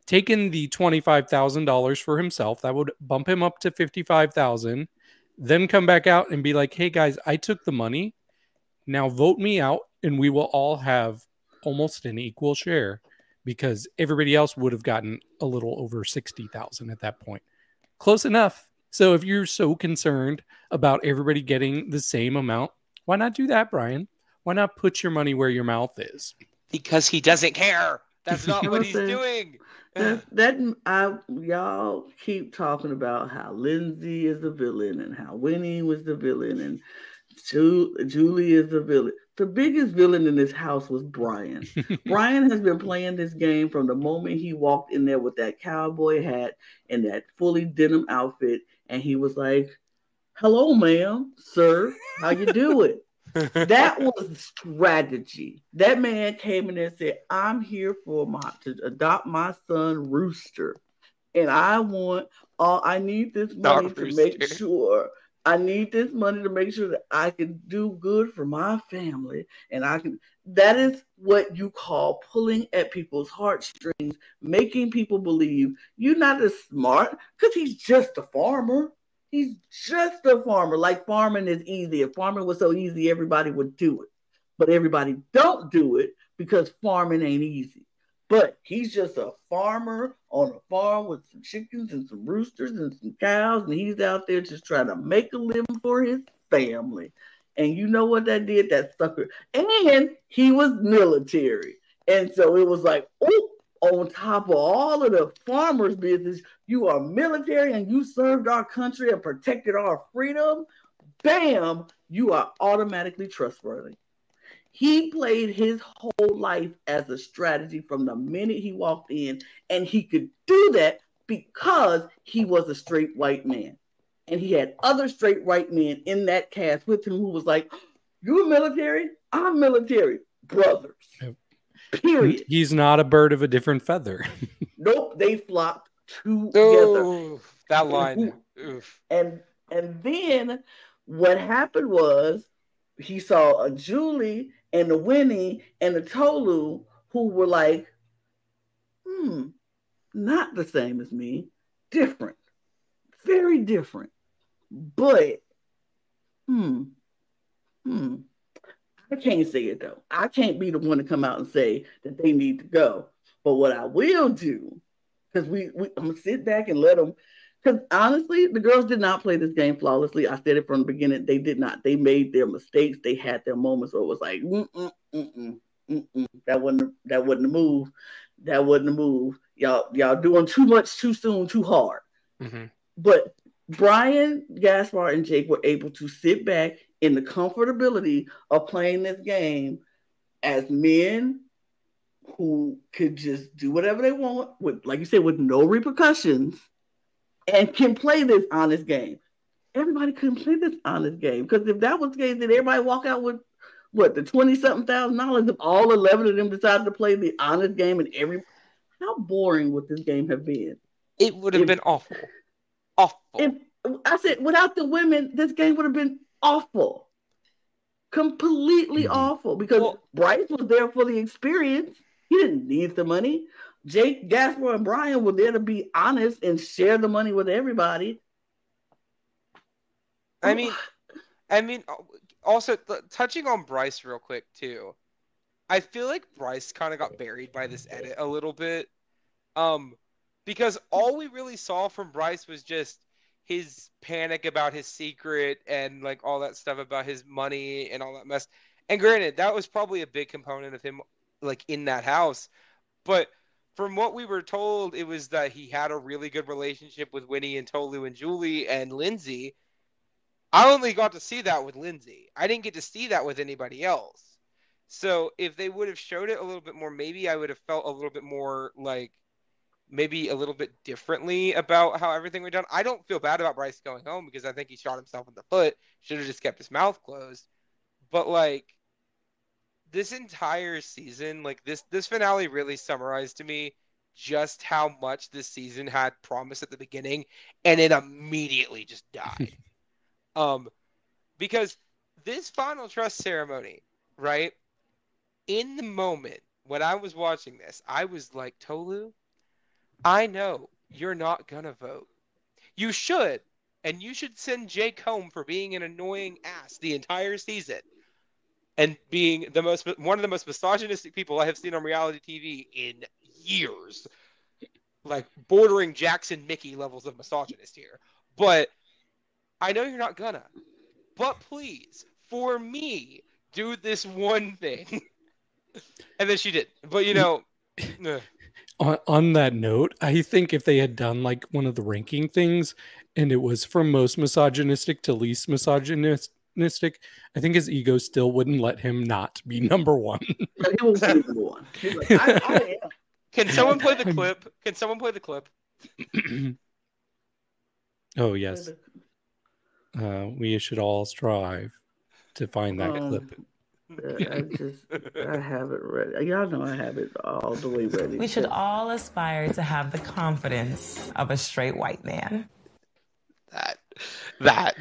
taken the $25,000 for himself. That would bump him up to $55,000. Then come back out and be like, hey guys, I took the money. Now vote me out and we will all have almost an equal share, because everybody else would have gotten a little over 60,000 at that point. Close enough. So if you're so concerned about everybody getting the same amount, why not do that, Brian? Why not put your money where your mouth is? Because he doesn't care. That's not what he's doing. Y'all keep talking about how Lindsay is the villain and how Winnie was the villain and Julie is the villain. The biggest villain in this house was Brian. Brian has been playing this game from the moment he walked in there with that cowboy hat and that fully denim outfit, and he was like, hello, ma'am, sir, how you doing? That was strategy. That man came in there and said, I'm here to adopt my son, Rooster. And I need this money to make sure. I need this money to make sure that I can do good for my family. And that is what you call pulling at people's heartstrings, making people believe you're not as smart, because he's just a farmer. He's just a farmer. Like, farming is easy. If farming was so easy, everybody would do it. But everybody don't do it because farming ain't easy. But he's just a farmer on a farm with some chickens and some roosters and some cows, and he's out there just trying to make a living for his family. And you know what that did? That sucker. And he was military. And so it was like, oh, on top of all of the farmers' business, you are military and you served our country and protected our freedom. Bam, you are automatically trustworthy. He played his whole life as a strategy from the minute he walked in, and he could do that because he was a straight white man. And he had other straight white men in that cast with him who was like, you're military, I'm military, brothers. Period. He's not a bird of a different feather. Nope, they flocked together. Oh, that line. Oof. And then what happened was he saw a Julie and a Winnie and a Tolu who were like, not the same as me, different, very different. But, I can't say it though. I can't be the one to come out and say that they need to go. But what I will do, because I'm gonna sit back and let them. Because honestly, the girls did not play this game flawlessly. I said it from the beginning. They did not. They made their mistakes. They had their moments where it was like, that wasn't the move. That wasn't the move. Y'all doing too much, too soon, too hard. Mm-hmm. But Brian, Gaspar, and Jake were able to sit back in the comfortability of playing this game as men who could just do whatever they want, with, like you said, with no repercussions, and can play this honest game. everybody couldn't play this honest game. Because if that was the case, then everybody walk out with what, the $20-something thousand if all 11 of them decided to play the honest game, and how boring would this game have been? It would have been awful. Awful. If I said without the women, this game would have been awful. Completely awful. Because Bryce was there for the experience. He didn't need the money. Jake, Gasper, and Brian were there to be honest and share the money with everybody. I mean, also touching on Bryce real quick too. I feel like Bryce kind of got buried by this edit a little bit, because all we really saw from Bryce was just his panic about his secret and like all that stuff about his money and all that mess. And granted, that was probably a big component of him, like in that house, but from what we were told, it was that he had a really good relationship with Winnie and Tolu and Julie and Lindsay. I only got to see that with Lindsay. I didn't get to see that with anybody else. So if they would have showed it a little bit more, maybe I would have felt a little bit more like maybe a little bit differently about how everything went down. I don't feel bad about Bryce going home because I think he shot himself in the foot. Should have just kept his mouth closed. But like this entire season, like this finale really summarized to me just how much this season had promise at the beginning, and it immediately just died. Because this final trust ceremony, right? In the moment when I was watching this, I was like, Tolu, I know you're not gonna vote. You should, and you should send Jake home for being an annoying ass the entire season and being one of the most misogynistic people I have seen on reality TV in years. Like bordering Jackson Mickey levels of misogynist here. But I know you're not gonna. But please, for me, do this one thing. And then she did. But you know, on that note, I think if they had done like one of the ranking things and it was from most misogynistic to least misogynistic, I think his ego still wouldn't let him not be number one. But he won't be number one. He's like, I am. Can someone play the clip? Can someone play the clip? Oh, yes. We should all strive to find that clip. I have it ready. Y'all know I have it all the way ready. We should all aspire to have the confidence of a straight white man.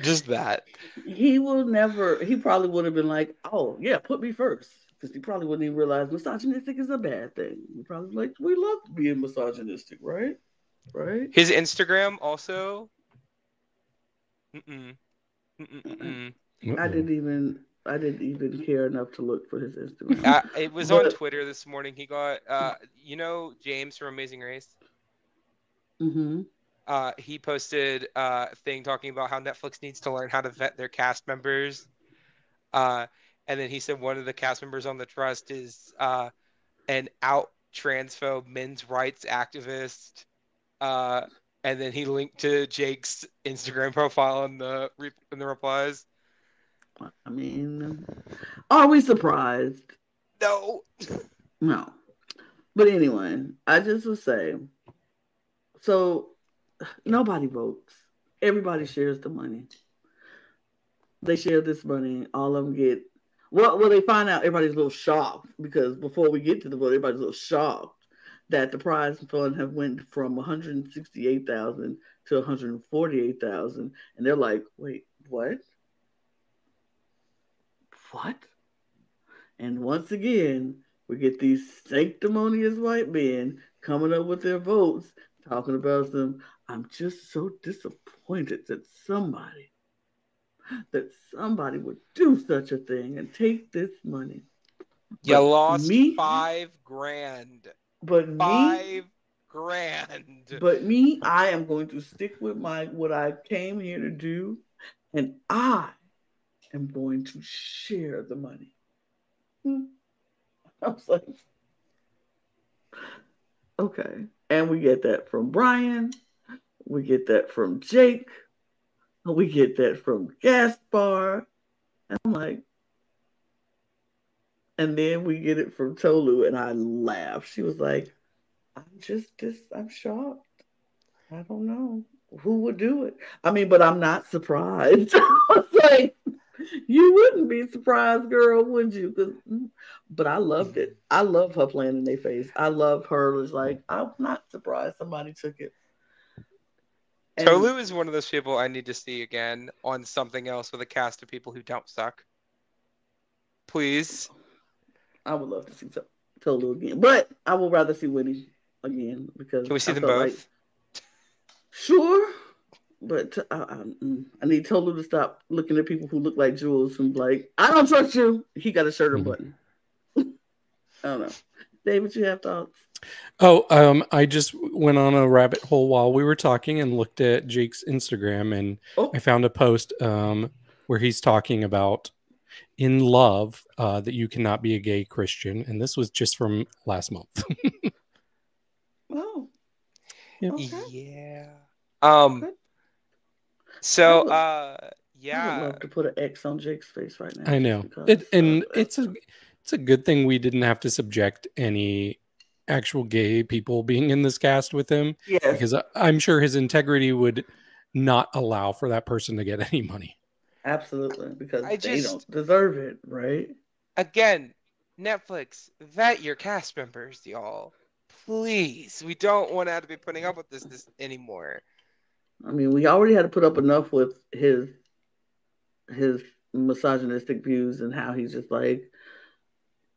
Just that. He probably would have been like, oh, yeah, put me first. Because he probably wouldn't even realize misogynistic is a bad thing. He probably like, we love being misogynistic, right? Right? His Instagram also. I didn't even care enough to look for his Instagram. It was on Twitter this morning. He got, James from Amazing Race. Mm-hmm. He posted a thing talking about how Netflix needs to learn how to vet their cast members. And then he said one of the cast members on the trust is an out transphobe men's rights activist. And then he linked to Jake's Instagram profile in the replies. I mean, are we surprised? No. No. But anyway, I just would say, so nobody votes. Everybody shares the money. They share this money. All of them get, well, they find out everybody's a little shocked because before we get to the vote, everybody's a little shocked that the prize fund have went from $168,000 to $148,000. And they're like, wait, what? What? And once again, we get these sanctimonious white men coming up with their votes, talking about them. I'm just so disappointed that somebody would do such a thing and take this money. You lost $5,000. But $5,000. But me, I am going to stick with what I came here to do, and I am going to share the money. I was like, okay. And we get that from Brian. We get that from Jake. We get that from Gaspar. And I'm like, and then we get it from Tolu, and I laughed. She was like, I'm shocked. I don't know. who would do it? I mean, but I'm not surprised. I was like, you wouldn't be surprised, girl, would you? But I loved it. I love her playing in their face. I love her. It's like, I'm not surprised somebody took it. And Tolu is one of those people I need to see again on something else with a cast of people who don't suck. Please. I would love to see Tolu again, but I would rather see Winnie again because Can we see I them felt both? like, sure, but I need Tolu to stop looking at people who look like Jules and be like, I don't trust you. He got a shirt and button. I don't know. David, you have thoughts? Oh, I just went on a rabbit hole while we were talking and looked at Jake's Instagram, and I found a post where he's talking about in love that you cannot be a gay Christian, and this was just from last month. Oh, yep. okay. Yeah. Okay. So I would love to put an X on Jake's face right now. I know it's a good thing we didn't have to subject any actual gay people being in this cast with him. Yes. Because I'm sure his integrity would not allow for that person to get any money. Absolutely, because they don't deserve it, right? Again, Netflix, vet your cast members, y'all. Please. We don't want to have to be putting up with this anymore. I mean, we already had to put up enough with his misogynistic views and how he's just like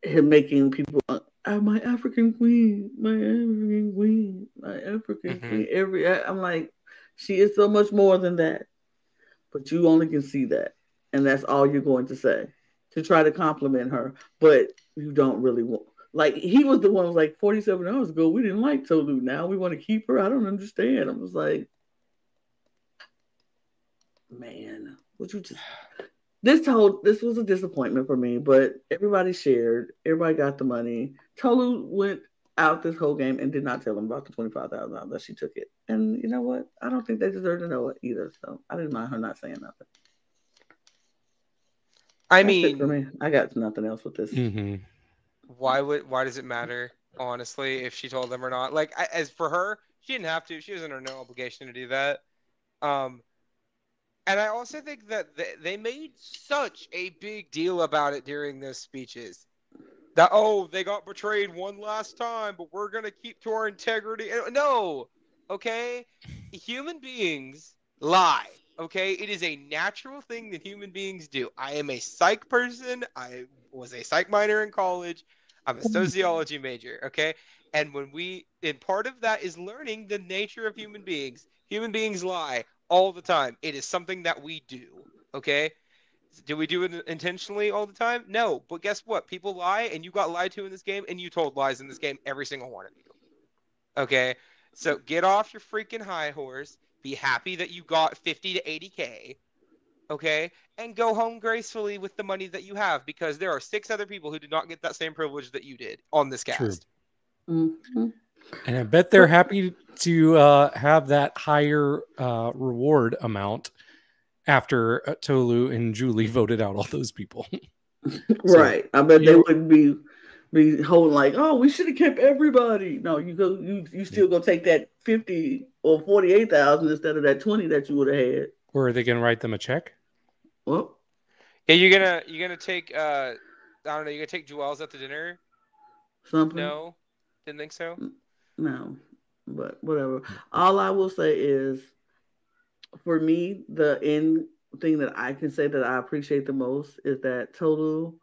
him making people my African queen, my African queen, my African queen. I'm like, she is so much more than that, but you only can see that, and that's all you're going to say to try to compliment her, but you don't really want. Like, he was the one who was like 47 hours ago, we didn't like Tolu. Now we want to keep her. I don't understand. I was like, man, would you just. This was a disappointment for me, but everybody shared. Everybody got the money. Tolu went out this whole game and did not tell them about the $25,000 that she took it. And you know what? I don't think they deserve to know it either. So I didn't mind her not saying nothing. I That's mean, it for me. I got nothing else with this. Why does it matter, honestly, if she told them or not? Like, as for her, she didn't have to. She was under no obligation to do that. And I also think that they made such a big deal about it during those speeches. That, they got betrayed one last time, but we're going to keep to our integrity. No, okay? Human beings lie, okay? It is a natural thing that human beings do. I am a psych person. I was a psych minor in college. I'm a sociology major, okay? And part of that is learning the nature of human beings. Human beings lie all the time. It is something that we do, okay? Do we do it intentionally all the time? No, but guess what? People lie, and you got lied to in this game, and you told lies in this game, every single one of you, okay? So get off your freaking high horse, be happy that you got 50 to 80K, okay? And go home gracefully with the money that you have, because there are 6 other people who did not get that same privilege that you did on this cast. True. Mm-hmm. And I bet they're happy to have that higher reward amount after Tolu and Julie voted out all those people. Right. I bet they wouldn't be holding like, we should have kept everybody. No, you still go take that 50 or 48,000 instead of that 20 that you would have had. Or are they going to write them a check? Well, yeah, you're gonna take I don't know, you're gonna take Joelle's out to dinner. Something. No, didn't think so. No, but whatever. All I will say is, for me, the end thing that I can say that I appreciate the most is that Tolu,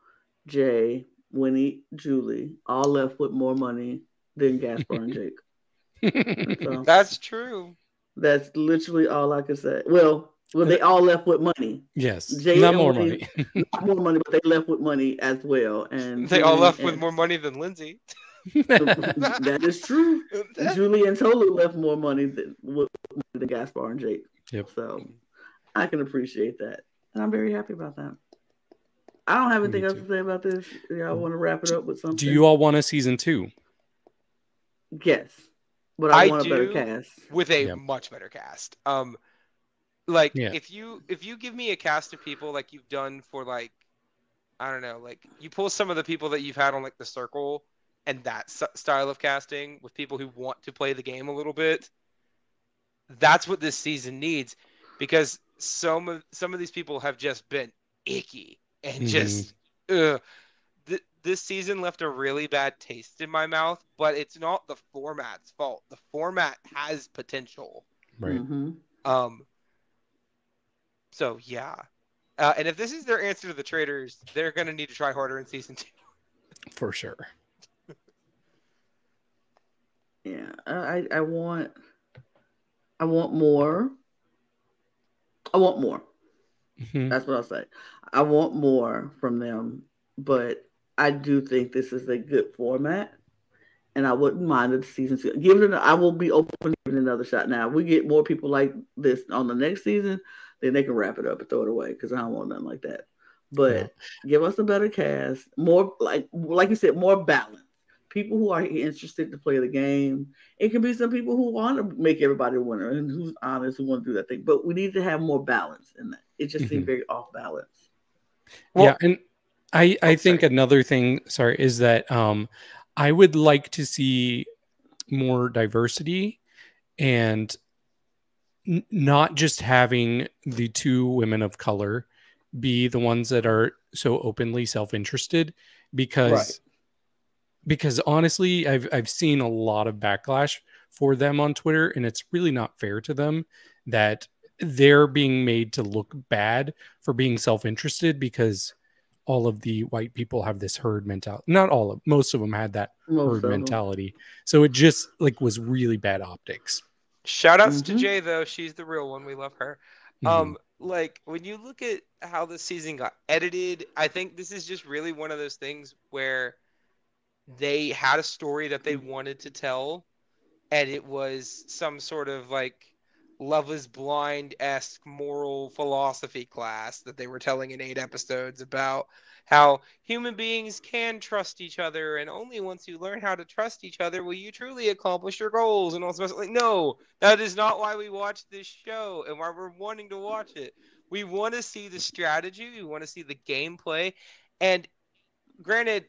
Jay, Winnie, Julie all left with more money than Gaspar and Jake. So, that's true. That's literally all I can say. Well, they all left with money. Yes, Jay not more money. Not more money, but they left with money as well. And they all left with more money than Lindsay. That is true. Julie and Tolu left more money than Gaspar and Jake. Yep. So I can appreciate that. And I'm very happy about that. I don't have anything else to say about this. Y'all want to wrap it up with something? Do you all want a season 2? Yes. But I want a better cast. With a much better cast. If you give me a cast of people like you've done for like, I don't know, like you pull some of the people that you've had on like The Circle and that style of casting with people who want to play the game a little bit, that's what this season needs, because some of these people have just been icky and just this season left a really bad taste in my mouth, but it's not the format's fault. The format has potential. Right. So yeah. And if this is their answer to the traitors, they're going to need to try harder in season 2. For sure. Yeah, I want more. I want more. That's what I'll say. I want more from them, but I do think this is a good format, and I wouldn't mind if season 2. I will be open to giving another shot. Now, if we get more people like this on the next season, then they can wrap it up and throw it away, because I don't want nothing like that. But give us a better cast, more like you said, more balance. People who are interested to play the game. It can be some people who want to make everybody a winner and who's honest, who want to do that thing. But we need to have more balance in that. It just seemed very off balance. Well, yeah, and I think another thing, is that I would like to see more diversity, and not just having the 2 women of color be the ones that are so openly self-interested, because honestly, I've seen a lot of backlash for them on Twitter, and it's really not fair to them that they're being made to look bad for being self-interested, because all of the white people have this herd mentality. Not all of, most of them had that herd mentality. So it just was really bad optics. Shout outs to Jay, though. She's the real one. We love her. When you look at how the season got edited, I think this is just really one of those things where they had a story that they wanted to tell, and it was some sort of Love is Blind-esque moral philosophy class that they were telling in 8 episodes about how human beings can trust each other, and only once you learn how to trust each other will you truly accomplish your goals. And all this, no, that is not why we watch this show and why we're wanting to watch it. We want to see the strategy, we want to see the gameplay, and granted,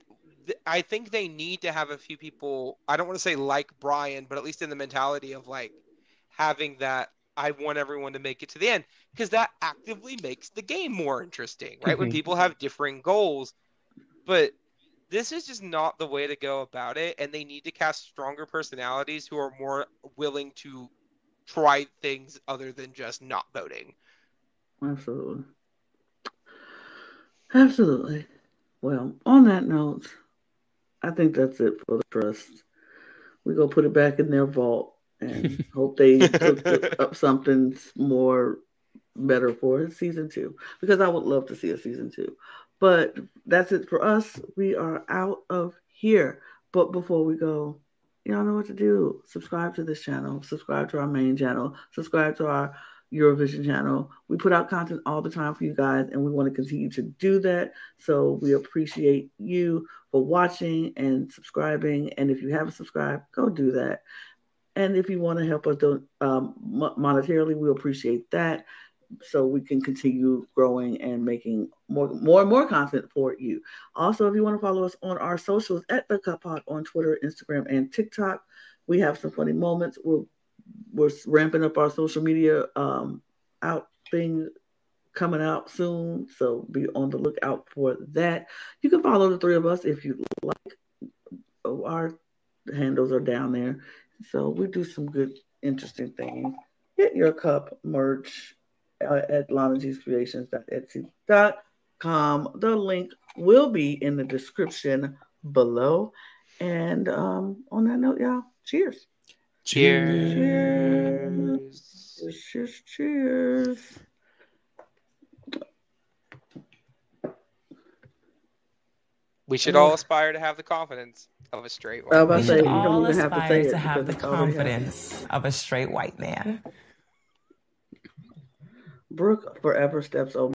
I think they need to have a few people, I don't want to say like Brian, but at least in the mentality of having that I want everyone to make it to the end, because that actively makes the game more interesting, right? When people have differing goals. But this is just not the way to go about it, and they need to cast stronger personalities who are more willing to try things other than just not voting. Absolutely. Well, on that note, I think that's it for the trust. We're going to put it back in their vault and hope they cook up something more better for season 2, because I would love to see a season 2. But that's it for us. We are out of here. But before we go, y'all know what to do. Subscribe to this channel. Subscribe to our main channel. Subscribe to our Eurovision channel. We put out content all the time for you guys, and we want to continue to do that. So we appreciate you for watching and subscribing. And if you haven't subscribed, go do that. And if you want to help us monetarily, we appreciate that, so we can continue growing and making more and more content for you. Also, if you want to follow us on our socials at The Cup Pod on Twitter, Instagram, and TikTok, we have some funny moments. We're ramping up our social media out thing coming out soon, so be on the lookout for that. You can follow the 3 of us if you like. Our handles are down there. So we do some good, interesting things. Get your cup merch at lanagcreations.etsy.com. The link will be in the description below. And on that note, y'all, cheers. Cheers. Cheers. We should all aspire to have the confidence of a straight white man. We should all aspire to have the confidence of a straight white man. Brooke forever steps over